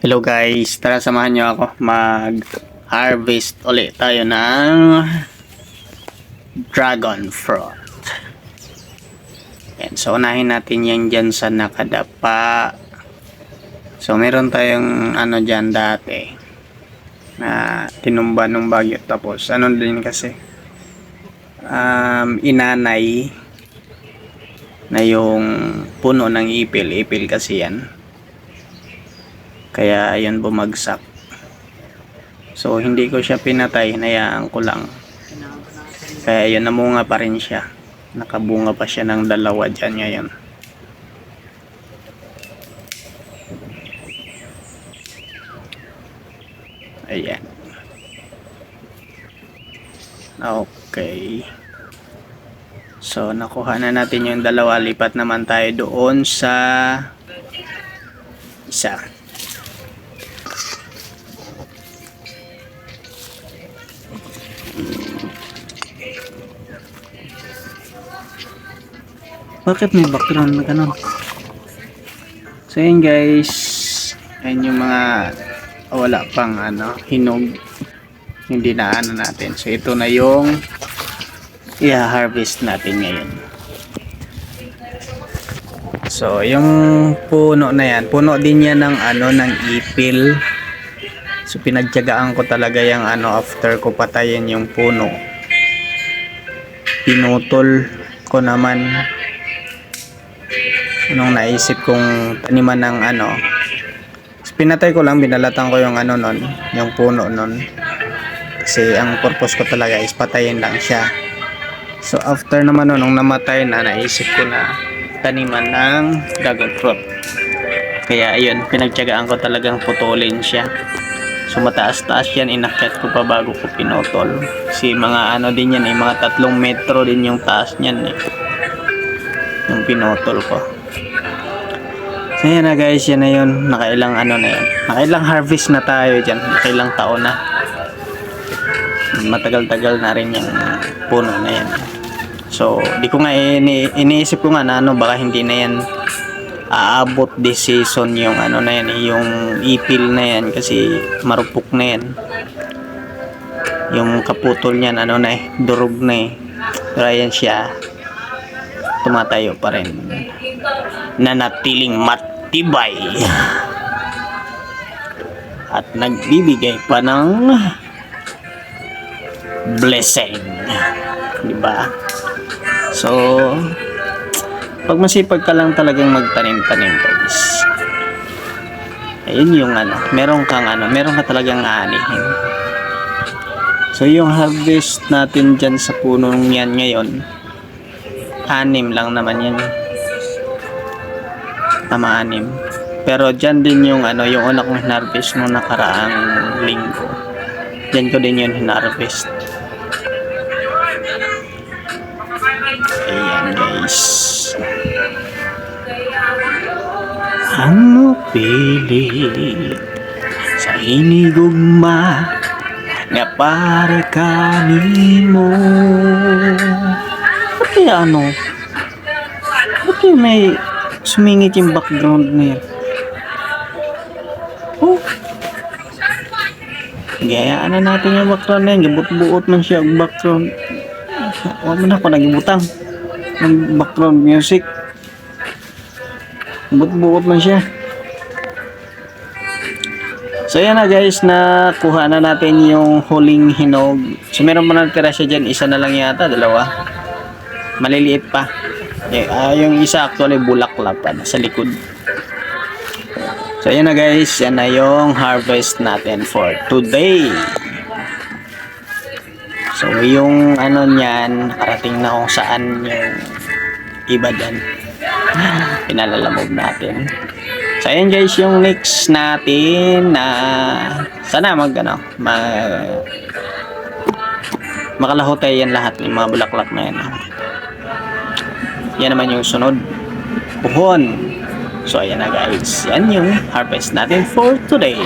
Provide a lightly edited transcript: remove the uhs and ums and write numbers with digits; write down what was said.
Hello guys, tara samahan nyo ako mag-harvest ulit tayo ng dragon fruit. Yan, so unahin natin yan dyan sa nakadapa. So meron tayong ano dyan dati na tinumba nung bagyo, tapos ano din kasi inanay na yung puno ng ipil kasi yan. Kaya ayun, bumagsak. So hindi ko siya pinatay, hinayaan ko lang. Kaya ayun, namunga pa rin siya. Nakabunga pa siya ng dalawa dyan ngayon. Ayan. Okay. So nakuha na natin yung dalawa. Lipat naman tayo doon sa isa. Bakit may background na ganun? So yun guys, ayun yung mga wala pang hinog, hindi na natin. So ito na yung i-harvest natin ngayon. So yung puno na yan, puno din yan ng ng ipil. So pinagtiyagaan ko talaga yung after ko patayin yung puno, pinutol ko naman nung naisip kong taniman ng pinatay ko lang, binalatan ko yung nun, yung puno nun, kasi ang purpose ko talaga is patayin lang siya. So after naman nung namatay na, naisip ko na taniman ng dragon fruit. Kaya ayun, pinagtiyagaan ko talagang putulin siya. So mataas-taas yan, inakyat ko pa bago ko pinutol, kasi mga din yan mga 3 metro din yung taas niyan yung pinutol ko. So yan na guys, yan na yun. Nakailang na yan. Nakailang harvest na tayo dyan. Nakailang taon na. Matagal-tagal na rin yung puno na yan. So di ko nga iniisip ko nga na baka hindi na yan aabot this season yung na yan, yung ipil na yan, kasi marupok na yan. Yung kaputol niyan durog na Pero ayan siya, tumatayo pa rin, nanatiling matibay at nagbibigay pa ng blessing, di ba? So pag masipag ka lang talagang magtanim-tanim guys, ayun yung meron ka talagang aanihin. So yung harvest natin dyan sa punong yan ngayon, 6 lang naman yan. Tama, 6. Pero dyan din yung yung una kong hinarvest nung nakaraang linggo. Dyan ko din yun hinarvest. Ayan guys. Ano pilit sa hinigugma nga para kanimo? Ba't may sumingit yung background niya? Gayaan na natin yung background na yan. Gabot-buot man siya ang background. Huwag mo na ako nagibutang ng background music. Gabot-buot man siya. So yan na guys, nakuha na natin yung huling hinog. So meron pa natira siya dyan, isa na lang yata, 2. Maliliit pa. Yung isa actually bulaklak pa sa likod. So yan na guys, yan na yung harvest natin for today. So yung niyan, nakarating na kung saan yung iba dyan. Pinalalamog natin. So ayan guys, yung next natin na sana makalahutay yan lahat yung mga bulaklak na yan. Yan naman yung sunod, puhon. So ayan na guys, yan yung harvest natin for today.